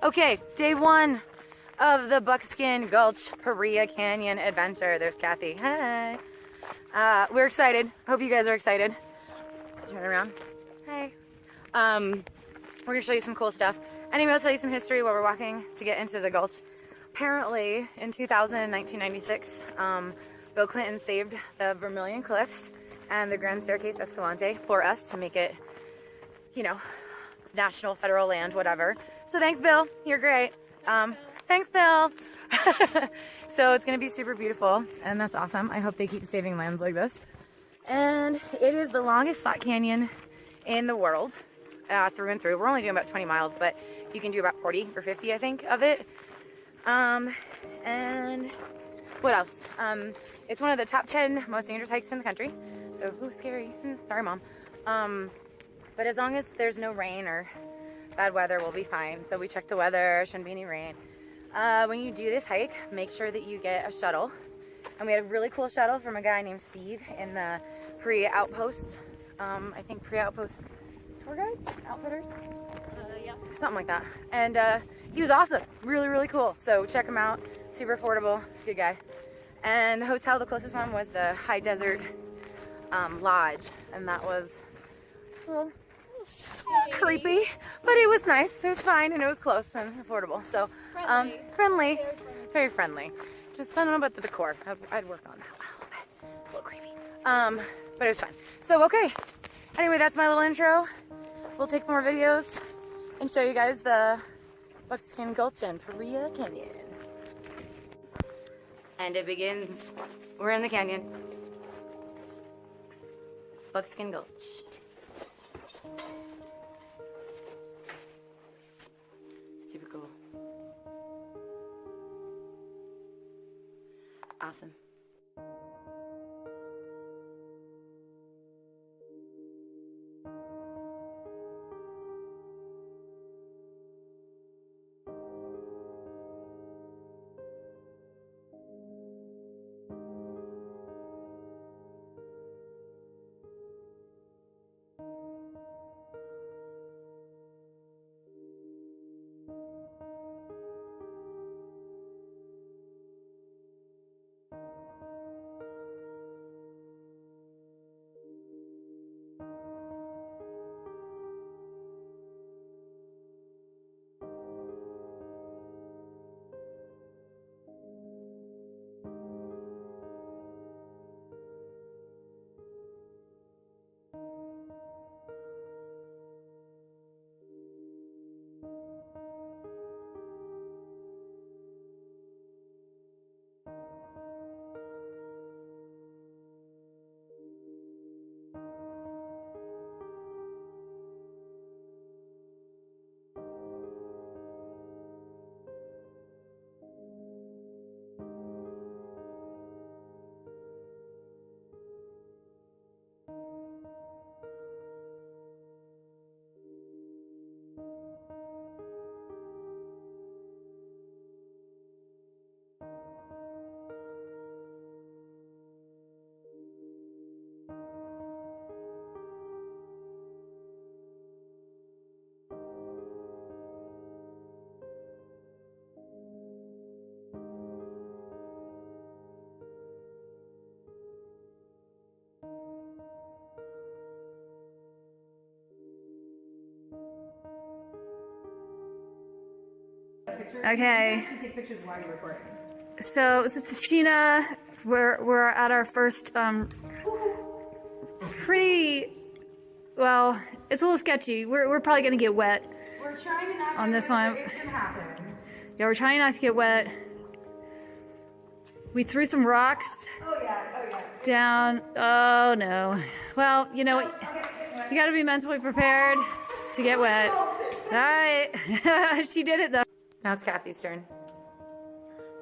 Okay, day one of the Buckskin Gulch Paria Canyon adventure. There's Kathy. Hi. We're excited. Hope you guys are excited. Turn around. Hey. We're gonna show you some cool stuff. Anyway, I'll tell you some history while we're walking to get into the Gulch. Apparently, in 1996, Bill Clinton saved the Vermilion Cliffs and the Grand Staircase Escalante for us to make it, you know, national, federal land, whatever. So thanks, Bill. You're great. Thanks, Bill. So it's going to be super beautiful, and that's awesome. I hope they keep saving lands like this. And it is the longest slot canyon in the world, through and through. We're only doing about 20 miles, but you can do about 40 or 50, I think, of it. And what else? It's one of the top 10 most dangerous hikes in the country. So, ooh, scary. Sorry, Mom. But as long as there's no rain or bad weather, we'll be fine. So we checked the weather, shouldn't be any rain. When you do this hike, make sure that you get a shuttle. And we had a really cool shuttle from a guy named Steve in the Paria Outpost. I think Paria Outpost tour guides? Outfitters? Yeah. Something like that. And he was awesome. Really, really cool. So check him out. Super affordable. Good guy. And the hotel, the closest one, was the High Desert Lodge. And that was a little creepy, but it was nice. It was fine, and it was close and affordable. So, friendly, very friendly. Just I don't know about the decor. I'd work on that one a little bit. It's a little creepy. But it was fun. So, okay. Anyway, that's my little intro. We'll take more videos and show you guys the Buckskin Gulch and Paria Canyon. And it begins. We're in the canyon. Buckskin Gulch. Super cool. Awesome. Okay. Take pictures while you're recording. So this is Sheena. We're at our first pretty well. It's a little sketchy. We're probably gonna get wet. We're trying to not on this one. It's gonna happen. Yeah, we're trying not to get wet. We threw some rocks. Oh yeah. Down. Oh no. Well, you know what? You got to be mentally prepared to get wet. All right. She did it though. Now it's Kathy's turn.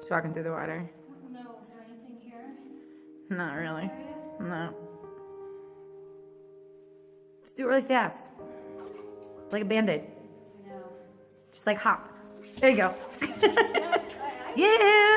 She's walking through the water. I don't know, is there anything here? Not really. No. Just do it really fast. Like a Band-Aid. I know. Just like hop. There you go. Yeah!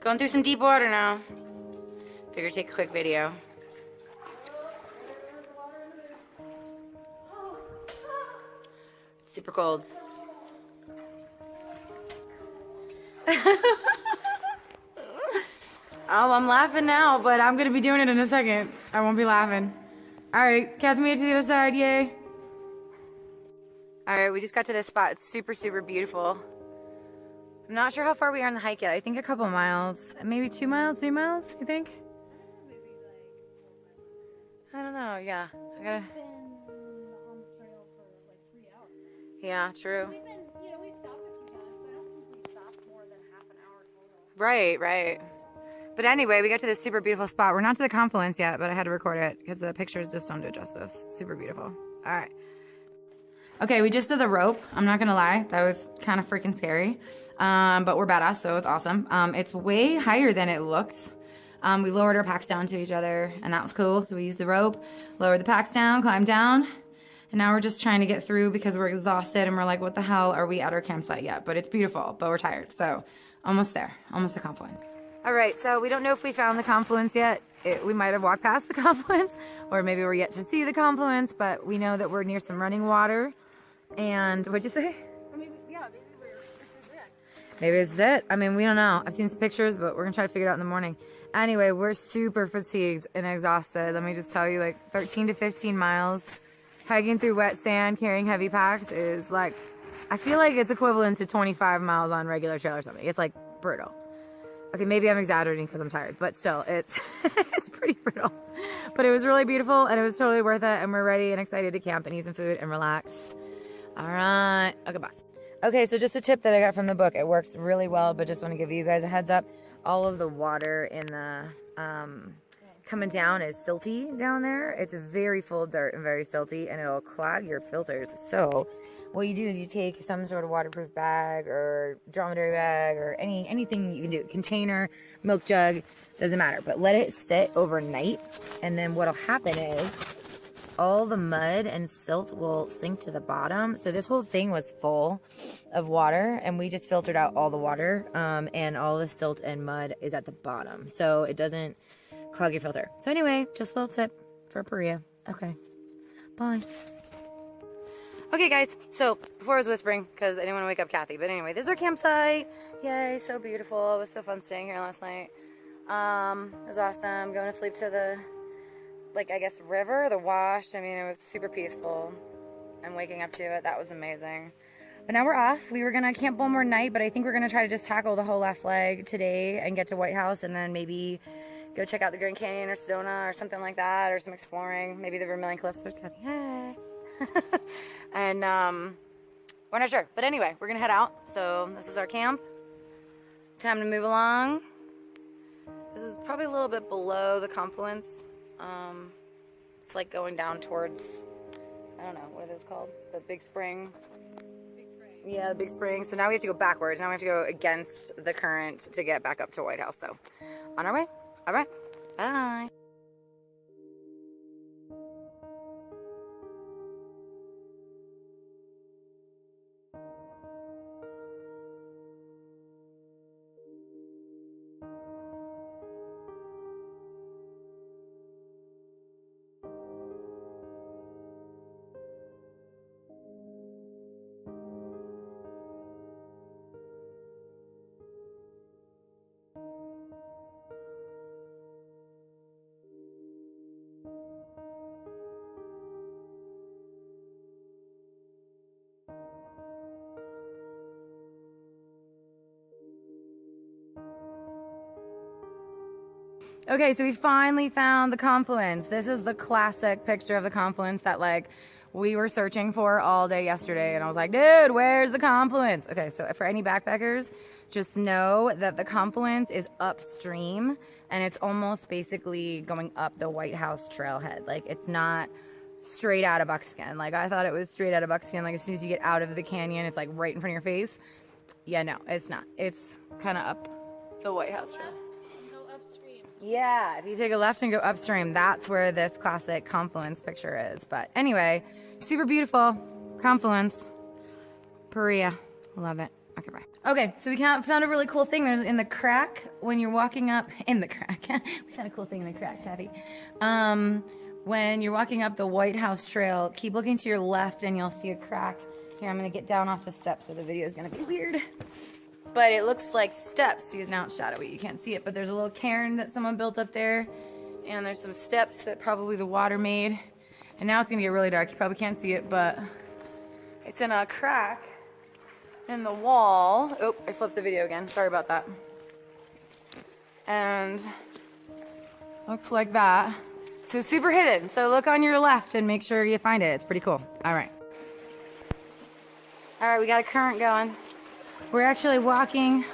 Going through some deep water now. Figure take a quick video. Super cold. Oh, I'm laughing now, but I'm gonna be doing it in a second. I won't be laughing. All right, Kathy made it to the other side, yay. All right, we just got to this spot. It's super, super beautiful. I'm not sure how far we are on the hike yet. I think a couple miles, maybe 2 miles, 3 miles, you think? Maybe like 4 miles. I don't know, yeah. I gotta... We've been on the trail for like 3 hours now. Yeah, true. We've been, we stopped a few times, but I don't think we stopped more than half an hour total. Right, right. But anyway, we got to this super beautiful spot. We're not to the confluence yet, but I had to record it because the pictures just don't do it justice. Super beautiful. All right. Okay, we just did the rope. I'm not gonna lie, that was kind of freaking scary. But we're badass, so it's awesome. It's way higher than it looks. We lowered our packs down to each other, and that was cool. So we used the rope, lowered the packs down, climbed down, and now we're just trying to get through because we're exhausted and we're like, what the hell, are we at our campsite yet? But it's beautiful, but we're tired, so almost there, almost the confluence. All right, so we don't know if we found the confluence yet. We might have walked past the confluence, or maybe we're yet to see the confluence, but we know that we're near some running water. And what'd you say? Maybe, yeah, maybe this is it. Maybe this is it. I mean, we don't know. I've seen some pictures, but we're gonna try to figure it out in the morning. Anyway, we're super fatigued and exhausted. Let me just tell you, like 13 to 15 miles, hiking through wet sand, carrying heavy packs is like, I feel like it's equivalent to 25 miles on regular trail or something. It's like brutal. Okay, maybe I'm exaggerating because I'm tired, but still, it's it's pretty brutal. But it was really beautiful, and it was totally worth it, and we're ready and excited to camp and eat some food and relax. All right, okay, bye. Okay, so just a tip that I got from the book. It works really well, but just want to give you guys a heads up. All of the water in the coming down is silty down there. It's very full of dirt and very silty, and it'll clog your filters. So what you do is you take some sort of waterproof bag or dromedary bag or anything you can do, container, milk jug, doesn't matter, but let it sit overnight, and then what'll happen is all the mud and silt will sink to the bottom. So this whole thing was full of water, and we just filtered out all the water, and all the silt and mud is at the bottom, so it doesn't clog your filter. So anyway, just a little tip for Paria. Okay, bye. Okay guys, so before I was whispering because I didn't want to wake up Kathy, but anyway, this is our campsite. Yay, so beautiful. It was so fun staying here last night. It was awesome. Going to sleep to the, like, I guess river, the wash. I mean, it was super peaceful, and waking up to it, that was amazing. But now we're off. We were gonna camp one more night, but I think we're gonna try to just tackle the whole last leg today and get to White House, and then maybe go check out the Grand Canyon or Sedona or something like that, or some exploring, maybe the Vermilion Cliffs. There's Kathy. Hey. And we're not sure, but anyway, we're gonna head out. So this is our camp. Time to move along. This is probably a little bit below the confluence. It's like going down towards, I don't know, what are those called? The Big Spring. Big spring. Yeah, the Big Spring. So now we have to go backwards. Now we have to go against the current to get back up to White House. So on our way. All right. Bye. Okay, so we finally found the confluence. This is the classic picture of the confluence that, like, we were searching for all day yesterday, and I was like, dude, where's the confluence? Okay, so for any backpackers, just know that the confluence is upstream, and it's almost basically going up the White House trailhead. Like, it's not straight out of Buckskin. Like, I thought it was straight out of Buckskin. Like, as soon as you get out of the canyon, it's like right in front of your face. Yeah, no, it's not. It's kind of up the White House trail. Yeah, if you take a left and go upstream, that's where this classic confluence picture is. But anyway, super beautiful confluence. Paria. Love it. Okay, bye. Okay, so we found a really cool thing. There's in the crack when you're walking up in the crack. We found a cool thing in the crack, Kathy. When you're walking up the White House Trail, keep looking to your left and you'll see a crack. Here, I'm gonna get down off the steps, so the video is gonna be weird. But it looks like steps. See, now it's shadowy, you can't see it, but there's a little cairn that someone built up there, and there's some steps that probably the water made. And now it's gonna get really dark. You probably can't see it, but it's in a crack in the wall. Oh, I flipped the video again. Sorry about that. And looks like that. So super hidden. So look on your left and make sure you find it. It's pretty cool. All right. All right, we got a current going. We're actually walking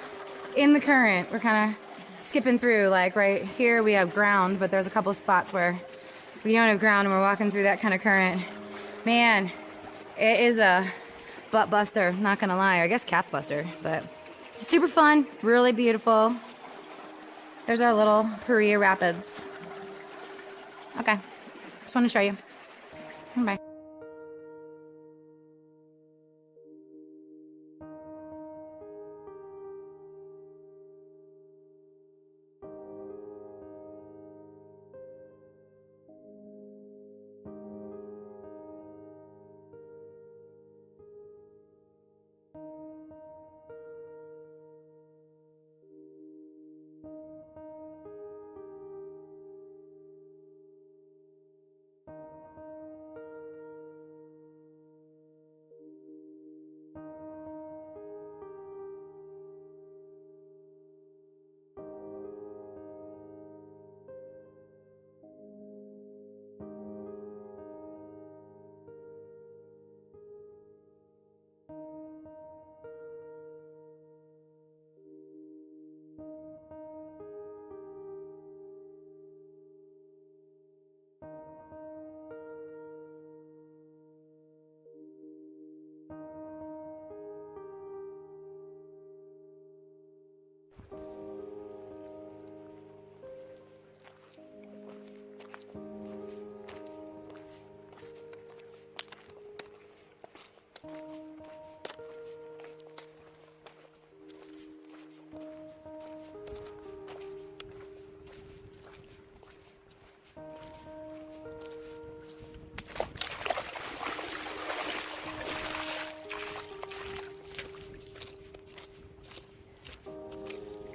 in the current. We're kind of skipping through. Like right here we have ground, but there's a couple spots where we don't have ground and we're walking through that kind of current. Man, it is a butt buster, not gonna lie. I guess calf buster, but super fun, really beautiful. There's our little Paria Rapids. Okay, just want to show you. Bye.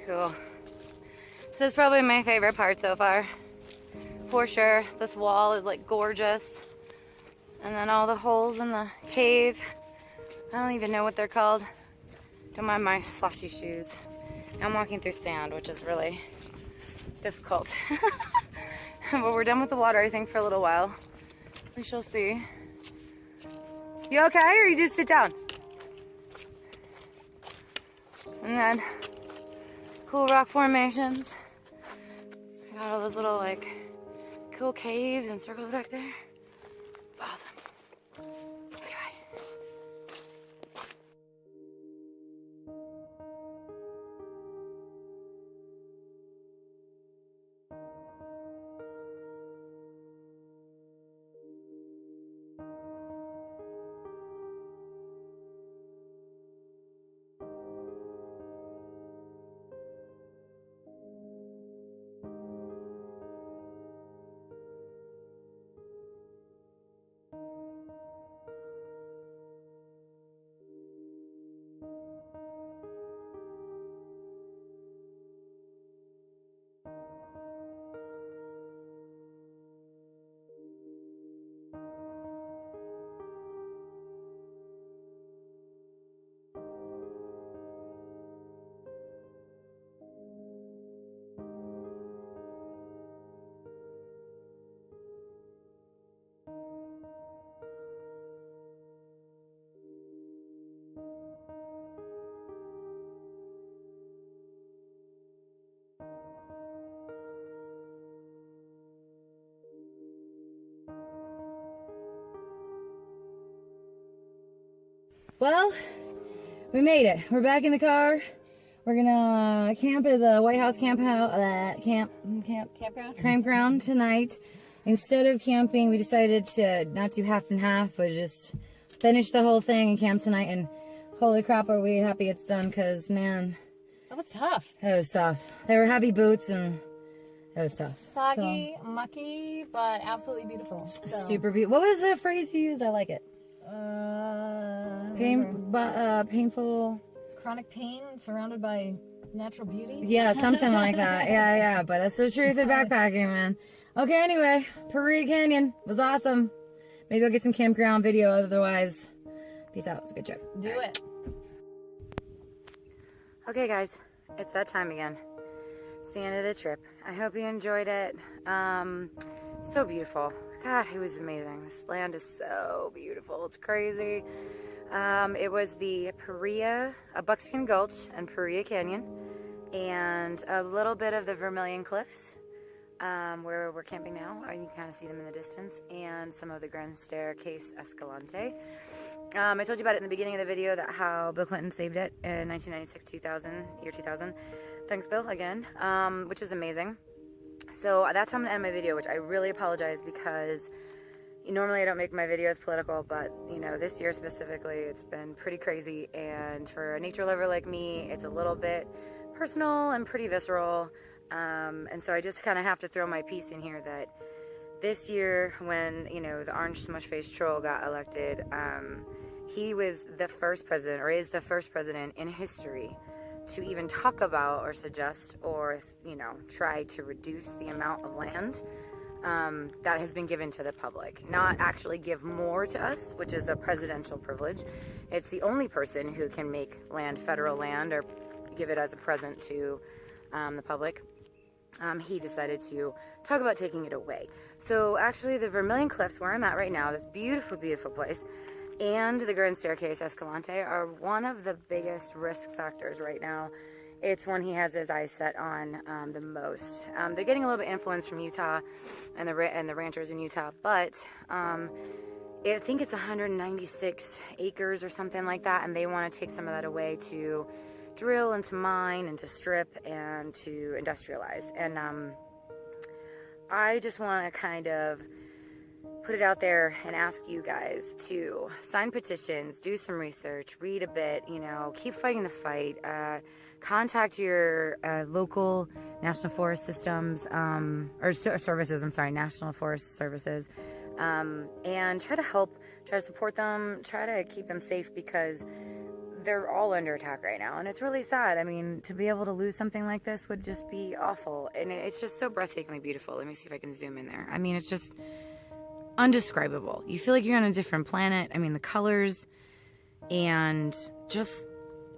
Cool. This is probably my favorite part so far. For sure. This wall is like gorgeous. And then all the holes in the cave. I don't even know what they're called. Don't mind my slushy shoes. I'm walking through sand, which is really difficult. But we're done with the water, I think, for a little while. We shall see. You okay, or you just sit down? And then cool rock formations. I got all those little like cool caves and circles back there. It's awesome. Okay. Well, we made it. We're back in the car. We're gonna camp at the White House campground tonight. Instead of camping, we decided to not do half and half, but just finish the whole thing and camp tonight. And Holy crap, are we happy it's done, because, man, That was tough. it was tough. They were heavy boots, and it was tough. Soggy, mucky, but absolutely beautiful. So, Super beautiful. What was the phrase you used? I like it. Painful. Chronic pain surrounded by natural beauty. Yeah, something like that. Yeah, but that's the truth of backpacking, man. Okay, anyway, Paria Canyon was awesome. Maybe I'll get some campground video, otherwise, peace out. It's a good trip. Do it. Okay, guys, it's that time again. It's the end of the trip. I hope you enjoyed it. So beautiful. God, it was amazing. This land is so beautiful. It's crazy. It was the Paria, Buckskin Gulch and Paria Canyon, and a little bit of the Vermilion Cliffs, where we're camping now. You can kind of see them in the distance, and some of the Grand Staircase Escalante. I told you about it in the beginning of the video, that how Bill Clinton saved it in 1996, 2000. Thanks, Bill, again, which is amazing. So that's how I'm going to end my video, which I really apologize, because normally I don't make my videos political, but, you know, this year specifically, it's been pretty crazy, and for a nature lover like me, it's a little bit personal and pretty visceral, and so I just kind of have to throw my piece in here that this year, when, you know, the orange smush-faced troll got elected, he was the first president, or is the first president in history to even talk about or suggest or, you know, try to reduce the amount of land that has been given to the public. Not actually give more to us, which is a presidential privilege. It's the only person who can make land federal land or give it as a present to the public. He decided to talk about taking it away. So actually the Vermilion Cliffs, where I'm at right now, this beautiful, beautiful place, and the Grand Staircase Escalante are one of the biggest risk factors right now. It's one he has his eyes set on the most. They're getting a little bit influence from Utah and the ranchers in Utah, but I think it's 196 acres or something like that, and they want to take some of that away to drill and to mine and to strip and to industrialize. And I just want to kind of put it out there and ask you guys to sign petitions, do some research, read a bit, you know, keep fighting the fight, contact your local National Forest Systems, or services, I'm sorry, National Forest Services, and try to help, try to support them, try to keep them safe, because they're all under attack right now, and it's really sad. I mean, to be able to lose something like this would just be awful, and it's just so breathtakingly beautiful. Let me see if I can zoom in there. I mean, it's just undescribable. You feel like you're on a different planet. I mean, the colors, and just,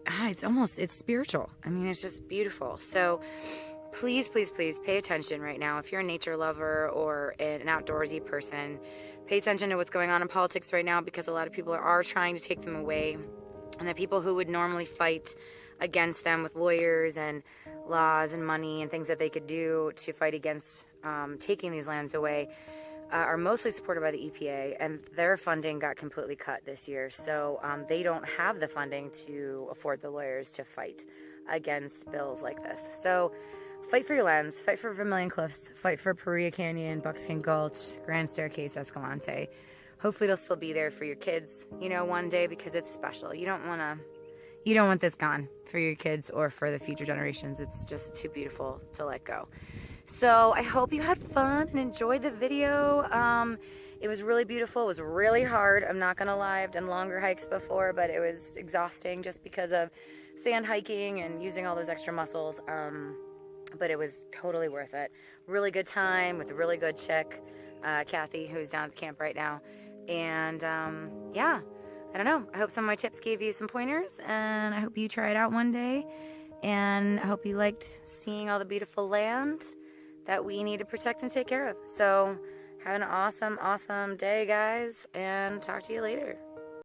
it's spiritual. I mean, it's just beautiful. So please, please, please pay attention right now. If you're a nature lover or an outdoorsy person, pay attention to what's going on in politics right now, because a lot of people are trying to take them away. And the people who would normally fight against them with lawyers and laws and money and things that they could do to fight against taking these lands away are mostly supported by the EPA, and their funding got completely cut this year. So they don't have the funding to afford the lawyers to fight against bills like this. So fight for your lands, fight for Vermilion Cliffs, fight for Paria Canyon, Buckskin Gulch, Grand Staircase Escalante. Hopefully it'll still be there for your kids, you know, one day, because it's special. You don't want this gone for your kids or for the future generations. It's just too beautiful to let go. So I hope you had fun and enjoyed the video. It was really beautiful. It was really hard. I'm not gonna lie, I've done longer hikes before, but it was exhausting just because of sand hiking and using all those extra muscles. But it was totally worth it. Really good time with a really good chick, Kathy, who's down at the camp right now. And yeah, I don't know. I hope some of my tips gave you some pointers, and I hope you try it out one day. And I hope you liked seeing all the beautiful land that we need to protect and take care of. So have an awesome, awesome day, guys, and talk to you later.